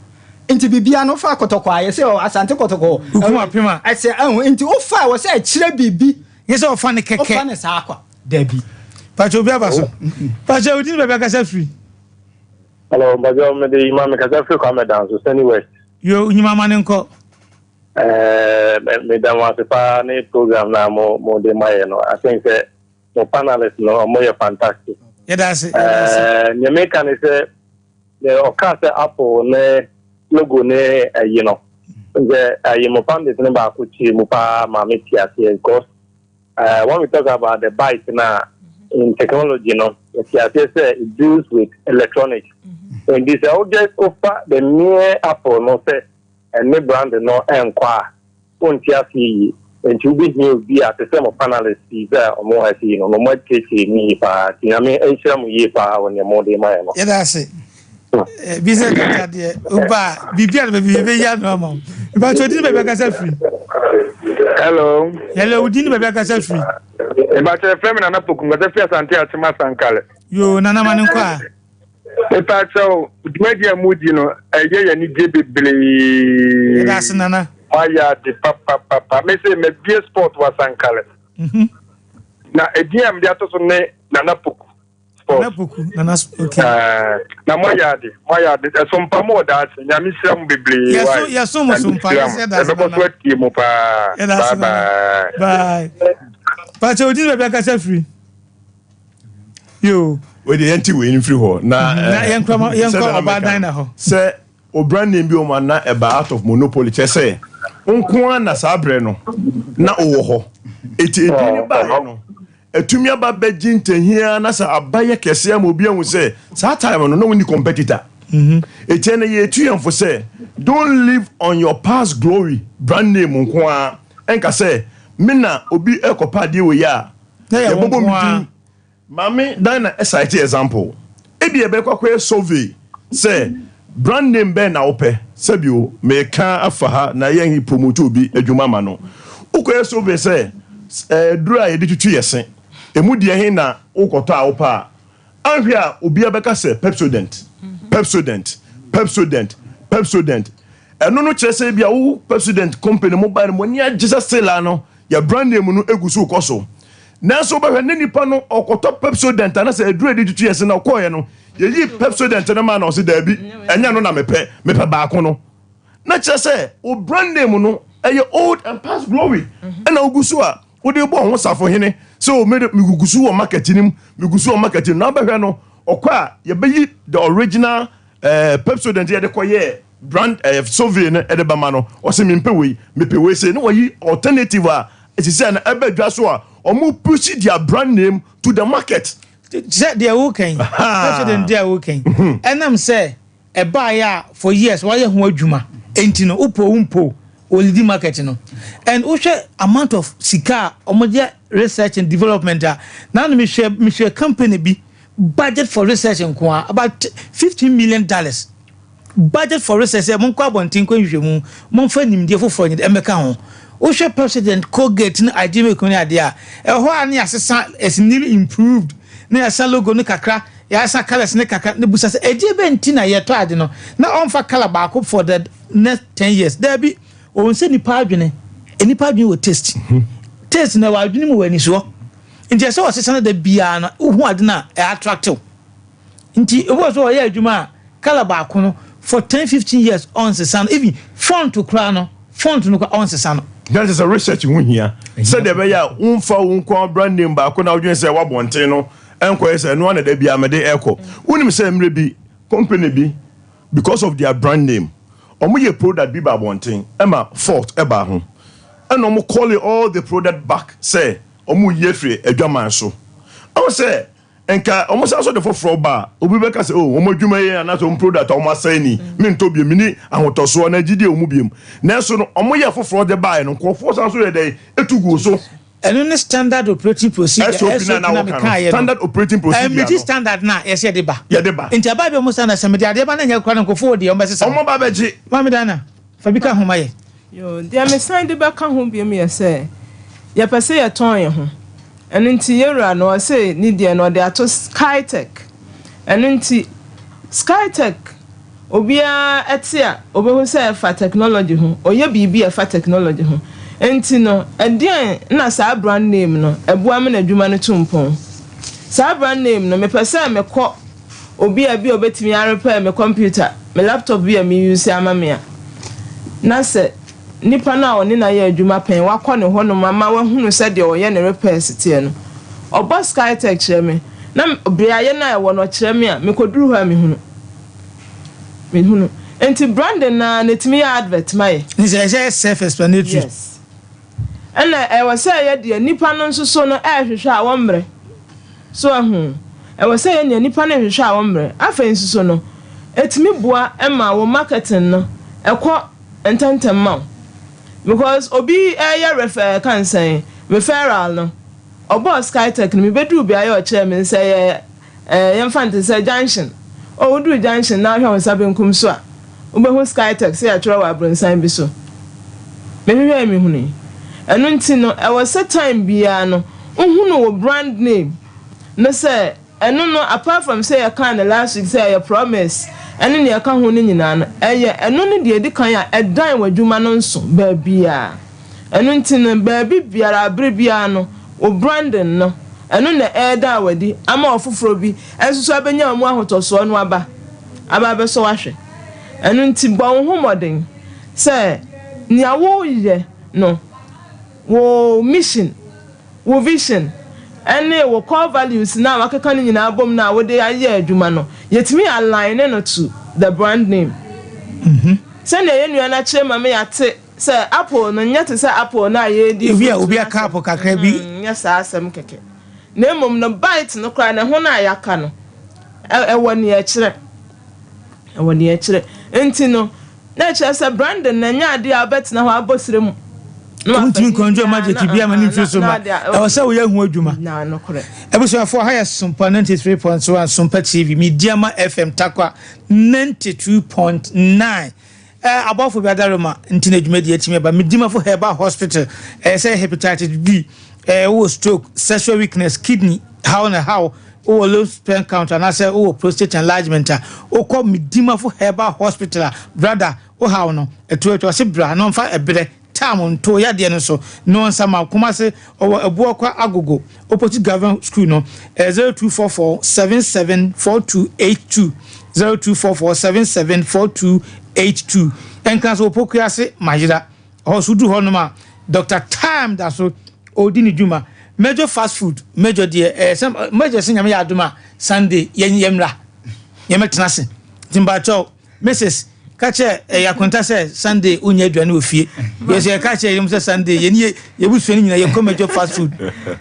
nti bibia no fa kotokwa aye say asante kotoko kuma pima I say nti wo fa wo say kire bibi ye say wo fa ne keke wo fa ne sa akwa debi Pacho bia baso. Pacho udin be aka say free. Hello, Bajo me de imam me ka free come down so anyway. Yo nyima mane nko. Me da wa se pa ne program na mo de maye no. I think say no panelists no mo fantastic. Yeah that's it. You make can say the okase Apple ne logo ne you know. The mo panelists ne ba ku chi mo pa ma me tia because when we talk about the byte na in technology, it deals with electronics. And this object offer the mere Apple, no say, and no brand, no enquire. Won't you see? And to be here, be at the same panelists, or more, no more case me, but I mean, when you're more than my own. Yeah, that's it. Business card, Uba, Bibian, maybe ya normal. But you didn't make yourself free. Hello. Hello, we didn't make yourself free. But a feminine apple, but the first anti Sankale. Yo nana mane kwa. Epatso, media mudi no, eye ni je bebre. That's nana. Maya de papa. Me say me be sport was ankale. Na ediam dia to so ne nana poku. Nana okay. Na maya de Sompa mo that nyame siam bebre. Yes, so Sompa. Yes, that's bye. But you did be kasa free. Yo, we the empty we in free ho. Na yankwa obadan na ho. Say o brand name bi o man na eba out of monopoly che say nko na sabre no na owo ho. Eti ni ba no. Etumi aba beji ntehia na sa abaye kese am obi ahu say sa time no woni competitor. Eti na ye tuamfo say don't live on your past glory. Brand name nko a enka say me na obi ekopa de we ya. Ya bobo mi Mami, dan a cite example. Ebi ebe kwakwe survey say brand name be na ope sebio me kan afa na yen promote obi adwuma ma no. Ukwe survey say dura ye de tutu yesen. Emu de hin na ukoto a opa. Anhwe a obi abeka say Pepsodent. Eno no kire say bia wo Pepsodent company mobile money a Jesus seller no ya brand name no egusu ukoso. Nanso ba hwene nipa no okoto Pepsodent na se aduru editutu yesi na okoye no ye Pepsodent na ma na o se da bi enya no na mepe ba ko no na kire se o brand name no eye old and past glory na ogusu a wo de bo ho safo hene so me gugusu wo market nim na ba hwe no okwa ye be the original Pepsodent ye de koye brand survey na e de ba ma no o se me mpe we se no yi alternative a it is an ebedwa so a omu push their brand name to the market. Said they are working. President they are working. And I'm say a buyer for years why you adwuma. Enti no upo olidi market no. And ushe amount of sika omodia research and development now me share company be budget for research nko about $15 million. Budget for research mon kwa bontin ko hwehwemu mon fa nimdie foforo nyi emeka ho. Ushe President Colgate na idea ko ni ade a ho ani asesa is newly improved na ya logo ni kakra ya sa colors ni kakra ne busa se edie be nti na ye to ade no na on fa color back for the next 10 years there be on se ni pa adwene wo taste taste na wa adwene mu wani so nti se wo sesa na da bia na hu ade na attractive nti e wo so ye adwuma color back no for 10-15 years on sesa even font to cry no font no on sesa no. That is a research in here. Said the ya unfa unko brand name ba ko na odwen say wa bonten no enko say no na da bia me de echo. Unim say mre bi company bi because of their brand name. Omo ye product bi ba bonten e ma fault e ba ho. And omo call it all the product back say omo ye free adwaman so. I say enka omo say so the for ba obi be ka say oh omo dwuma ye na so product omo asai ni me ntobie mini ahotoso na gide omo biem na so no omo ye for the buy no nkofo san so ye dey etugu so eno ne standard operating procedure standard operating procedure and standard na yes ye deba nti aba be mo standard se me de ade ba na nya kwa nkofo de omo sesa omo ba beji mami dana fabika homa ye yo dia me sign de ba ka ho biem ye se ye pese ye ton ye ho eno nti yera no say ni de no de ato Skytech eno nti Skytech obia etia obehu say fa technology ho oye bibi fa technology ho enti no edian na sa brand name no ebua me na dwuma no tumpon sa brand name no me pese me ko obia bi obetimi repair me computer me laptop bi me use amamia na se nipa na oni na ye adwuma pen wakọ ne ho no mama wahunu se de oye ne repair sitie no obo Skytech kire me na bia ye na ewo no kire me a me koduru ha me hunu enti branding na netimi advert mai is self explanatory yes ana e was say ye de nipa no nso so no hwehwe a wombre so e was say ye nipa no hwehwe a wombre afa nso so no etimi boa e ma wo marketing no ekọ entantem ma because obi refer kan say referral no obo Skytech no me bedu bi ayo kire me say yemfante say junction o do junction na hwe sabe nkum so a obehu Skytech say atwere wa abronsan bi so me hwe me hunu eno nti no e was a time bia no uhunu wo brand name no say ɛno no apart from say you can the last week say you promise ɛno ne yɛka ho no nyinaa no ɛyɛ ɛno no deɛ di kan a ɛdan w'adwuma no nso baabi a ɛno nti no baabi biara abere biara no o branding no ɛno na ɛda wadi ama ofoforo bi ɛnso so abenya mu ahotoso no aba bɛso wahwɛ ɛno nti bɔ ho modern sɛ nia wo yɛ no wo mission wo vision ɛne wo core values na wakeka no nyinaa bom na wo de ayɛ adwuma no yetimi align no to the brand name sɛ na yɛ nua na kyerɛ ma me yate sɛ apple no nyɛ te sɛ apple na yɛ di obi aka apple kakra bi nyɛ saa asɛm keke na emom no bite no kra na ho na ayaka no ɛwɔ ne ɛkyerɛ enti no na kyerɛ sɛ brand na nya ade a betina ho abosire mu ntimi konjo magic bia ma nimfi so ma ɛwɔ sɛ wo yɛ hu adwuma na no korrect ebusuafo ha yɛ Sompa 93.1 Sompa TV Mediama FM Takwa 92.9 abofo bi adaroma ntina adwuma di atimi ba Mediama for Herbal Hospital say hepatitis B wo stroke sexual weakness kidney how low sperm count and say prostate enlargement o call Mediama for Herbal Hospital brother o how no eto se bra no mfa ebre tam to ya de no so no nsama kuma se obo kwa agogo opposite government school no 0244774282 0244774282 enka so opoku ase majira ho so du ho no ma Dr. Time da so odi ni djuma major fast food major de major se nyame ya aduma Sunday yemra yemetenase timba cho Mrs. kache yakonta se Sunday unya aduane ofie yes ye kache yem se Sunday ye ni ye busuani nyina ye major fast food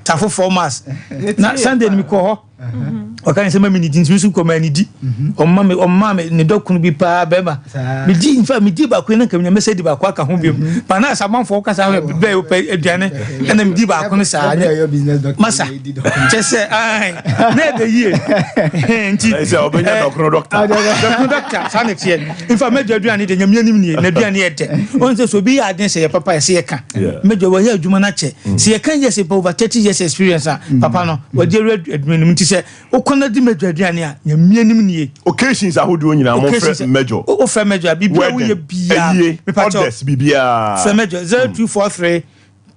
tafo formas na Sunday ni ko ho okan se mami ni dinti su ko mani di omma me ne dokunu bi pa beba mi di infa mi di ba ko na kamnya message ba ko aka ho bi pa na samanfo ka sa be aduane na mi di ba ko no sa masa chese ai na de yie nti se obenya dokunu doctor sa ne tie infa mejo aduane de nyamia nim nie na aduane ete on se so bi ya den se ye papa se ye ka mejo wa ya adwuma na che se ye kan yes over 30 years experience papa no wa di aduane nti se okona di mejo aduane a nyamia nim nie occasions ahodo nyina mo frɛ mejo o frɛ mejo bibia wo ye bia me pacho bibia frɛ mejo 0243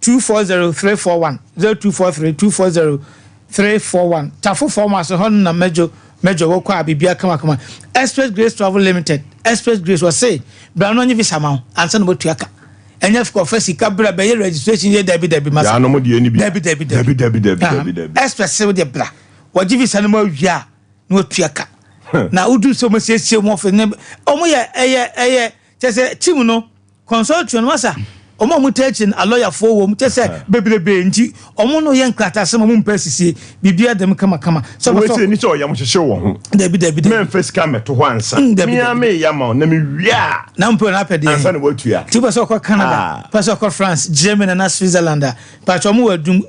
240341 0243240341 tafo formas ho na mejo wo kwa bibia kama Express Grace Travel Limited Express Grace was say brano nyi visa ma ansa no botu aka enya fiko office ka bra be registration ye dabi masa ya no mo de ni bi dabi Express we de bra waji visa no ma wia no otu aka na udu so mo siesie mo office ne omo ye tese team no consultant masa omo mu teaching a lawyer for wo mu tese bebrebe nti omo no ye nkrata se mo mpasisie bibia dem kama so we say ni so ya mo hyehye wo ho dabi men face camera to hansa me ya ma na me wia na mpo na pede ansa na watu ya ti paso ko Canada paso ko France Germany na Switzerland pa cho mo wadum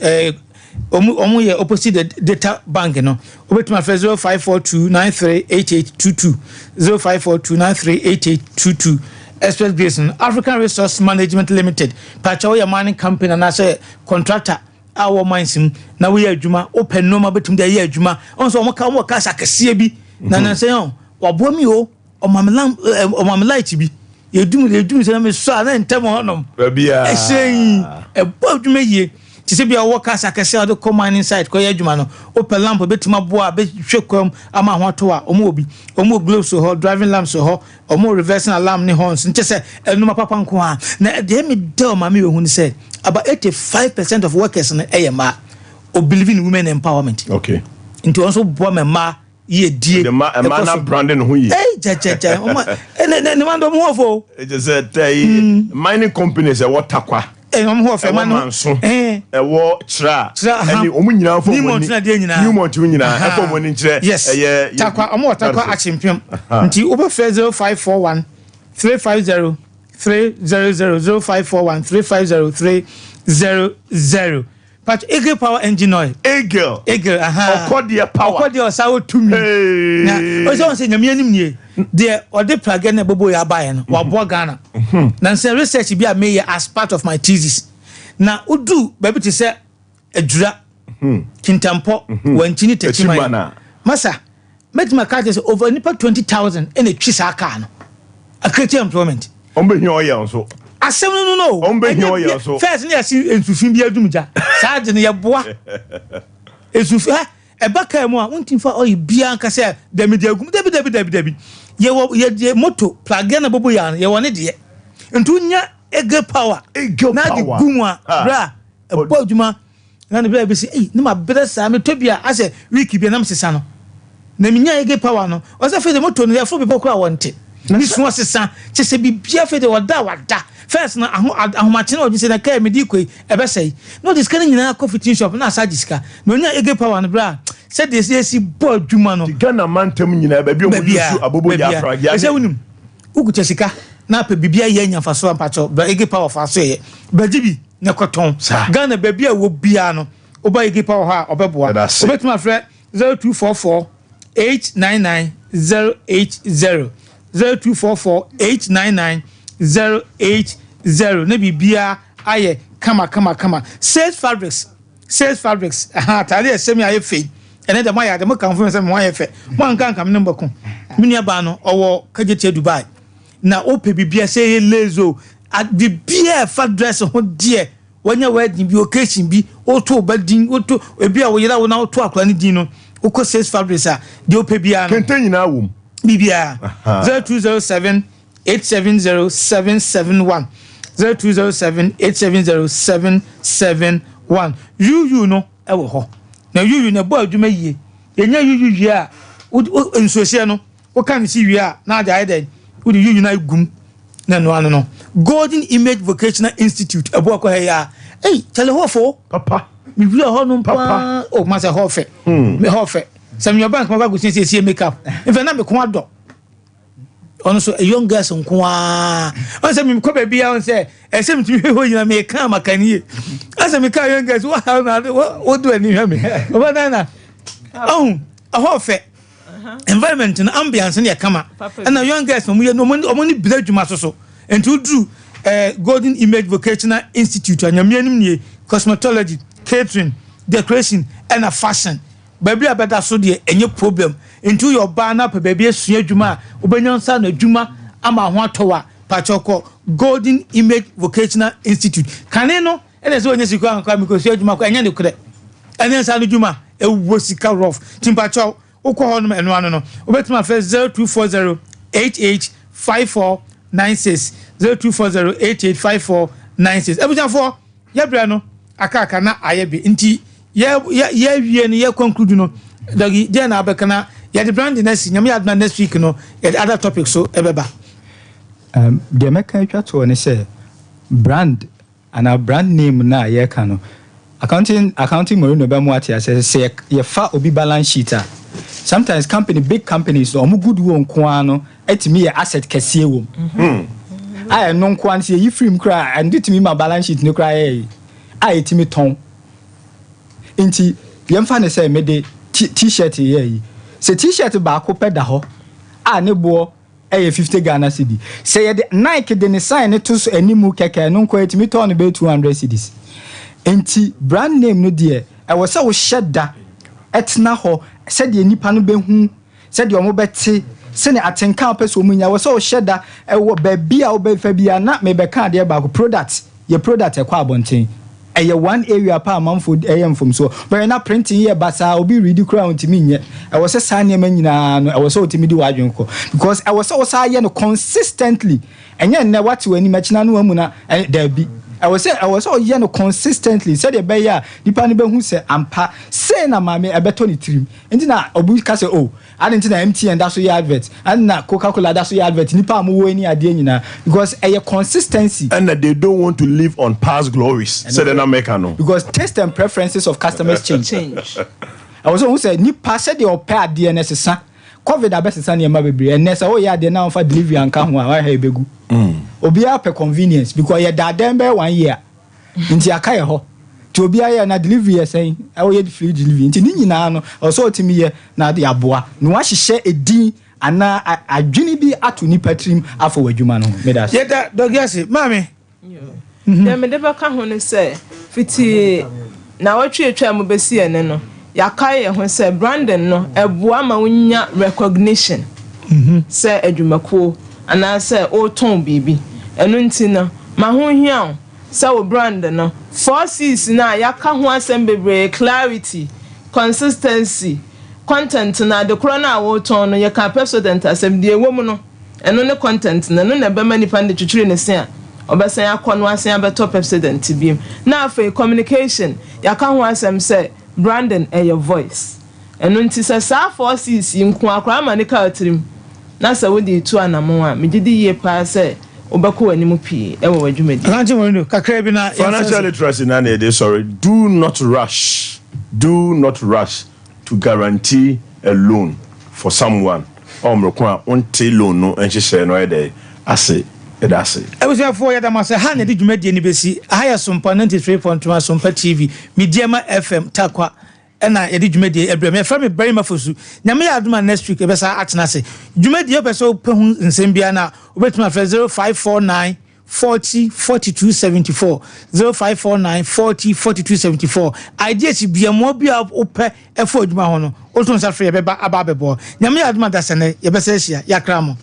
omu ye opposite data bank no obetuma 0542938822 0542938822 Express Grace African Resource Management Limited pacha we mining company na say contractor our mines na we adwuma open no ma betum de ye adwuma onso omo ka sakese bi na say on wabo mi o omam light bi yedum say na me so na ntem honom bia ehyen ebo adwuma yie ti se bia wo ka sakese ado command inside ko ye adwuma no open lamp betima boa be hwekom ama ho to a omo gloves ho driving lamps ho omo reversing alarm ni horns nti se enuma papa nko ha na de me del ma me hu ni say about 85% of workers na eyema o believe in women empowerment okay nti also boa me ma ye die the man na branding hu yi cha ne man do mo fo it just mining companies e watakwa I'm who for man wo tra any omu nyina fo money new month nyina e fo money nkyere takwa omo takwa achimpim nti obo 0541 350 300 0541 350 but Eagle Power Engine Oil Eagle Okodia Power Okodia sawo tumi na o so say nyame anim nie de ode plug na bobo ya buy no wa bo Ghana na say research bi a me as part of my thesis na udu baby to say adura kintampo wanchini techimai masa met my car is over nipa 20,000 in a chisa car no a create employment ombe hi oye so asem no ombe hi oye so first na asi ensufin bia dumja saa de ne ye boa esufu e baka mu a wontin fa oyi bia nka se da media gum dabi ye moto plug na bobo ya ye wone de ntu nya ege power na de gum a bra e bo adwuma na ne bra be se eh ne ma bra sa me tobia ase week bia na msesa no na minya ege power no o se fe de moto no ye fo be kura wonte ni so sesa chese bibia fe de wada first na ahomache na odise na kai medi koi ebe sei no this kan nyina coffee shop na asajiska na onya ege power no bra se de si bo adwuma no Ghana mantam nyina ba bi o mu yusu abobo ya fra ya se wonum uguche sika na pa bibia ye nya faso ampacho ba ege power faso ye ba jibi na koton Ghana ba bia wo bia no oba ege power ha obeboa obetuma frɛ 0244 899 080 0244 899 080 na bibia aye kama sales fabrics tare esemi aye fe ene de moya de mo kan fun se mo aye fe mo ankan kam ne mbako minia ba no owo kagete Dubai na ope bibia se lezo bibia fa dress ho de wonya wedding bi occasion bi oto badin oto ebi a wo yira wo na oto akwa ne din no uko sales fabrics a de ope bia no kenten nyina wom bibia 0207 870-771 0207-870-771 you no ewo ho na you na bo adwuma yie yenya you a ensosie no wo kan si wie a na aja eden wo di you na gum na no ano no Golden Image Vocational Institute abo akwa ya tele hofo papa mi wi ho no pa o ma se hofe me hofe sam your bank ma go sie makeup in na me ko ado ono so a young girl son kwa on say me ko ba bia on say e say me tumi ho yina me kan makanie asa me kan young girls what do any hear me oba na oh a hofe environment and ambience na kama and young girls mo ye no mo ni bla dwuma so and to do Golden Image Vocational Institute anyamianim nie cosmetology catering decoration and a fashion baby abeda so de enye problem into your banner pe baby asua adwuma obenyansa na adwuma ama ho atowa pachoko Golden Image Vocational Institute kane no ene se onye sika anka mikosi adwuma ko enye ne kure ene sa no adwuma ewo sika rough timpacho ukọ ho no eno ano no obetuma fe 0240 885496 0240 885496 ebujafo yebra no aka na ayebi nti ye wie ne ye conclude no dagi je na abekana ye the brand next nyame adna next week no ye the other topic so ebeba the meka twa to ne say brand and our brand name na ye ka no accounting mo no be mo atia say ye fa obi balance sheet a sometimes big companies o mu good wo nko ano etimi ye asset kese wo I no nko an say yi free kra and etimi ma balance sheet no kra ye etimi ton inti yemfa ne say me de t-shirt ye yi se t-shirt ba ko peda ho ne bo 50 Ghana cedi say ye de Nike de ne sign ne to so animu keke no nko etimi ton be 200 cedis inti brand name no de e wo say wo sheda etna ho said the nipa no behu said the omo beti se ne atenka opeso munya wo so sheda e wo ba bia wo be fa bia na me be ka de ba ko product ye product e kwa abonten e ye one area pa amamfo e ye mfom so but na printing ye basa obi read kura ontimi nye e wo se sa ne ma nyina no e wo so otimi di wadwen ko because e wo so sa ye no consistently enye ne wate wani machina no amu na da bi I was you know consistently said the beya nipa ne behu se ampa say na mame e beto ni trim enti na obu ka say oh I didn't na MTN that so your advert and na Coca-Cola that so your advert nipa amu any ade nyina because a consistency and that they don't want to live on past glories said the American no because taste and preferences of customers change I was who say nipa said the opa ade na sesa COVID abesesa ne ma bebre and say oh yeah dey na for delivery anka ho a ha ebegu obia per convenience because ye da dem be 1 year nti aka ye ho ti obia ye na delivery saying I will ye free delivery nti ni nyina no so otimi ye na de aboa no wa hihye edin ana adwini bi ato ni patrim afọ wadwuma no me da ye da dogiase mami ya me de ba ka ho ne say fiti na watwe atwa mo besi ene no yɛaka yɛ ho sɛ branding no ɛboa ma wonya recognition sɛ adwumakuo anaasɛ wotɔn biribi ɛno nti no ma ho hia sɛ wo brand no 4Cs na yɛaka ho asɛm bebree clarity consistency content na de korɔ na wotɔn no yɛka president asɛm die wɔ mu no ɛno ne content na no na bɛma nipa de twitwiri ne se a ɔbɛsan akɔ no asan abɛtɔ president biem na afei communication yɛaka ho asɛm sɛ branding ɛyɛ voice ɛno nti sɛ saa 4Cs nko akora ma ne ka atirim na sɛ wodi tu anamo a megidi yie paa sɛ obako anim pii ɛwɔ wadwumadi kanche mo kakra bi na financial literacy na na sorry, do not rush to guarantee a loan for someone omroko onte loan no enhyehyɛ no ɛde ase edase ebusuafo yɛ dama sɛ ha na de dwumadi ni besi ha yɛ Sompa 93.1 Sompa TV Mediama FM takwa ɛna yɛde dwumadi ɛbrɛ me fra me very mafosu nyame yɛ adoma next week ɛbɛsa atena se dwumadi ɛbɛsɛ opɛ hu nsɛm bia na obɛtuma fra 0549 40 42 74 0549 40 42 74 ideas bia mo bia opɛ ɛfo adwuma ho no oton sa fra yɛbɛba aba bɛbɔ nyame yɛ adoma dasɛne yɛbɛsɛ ahyia yakramo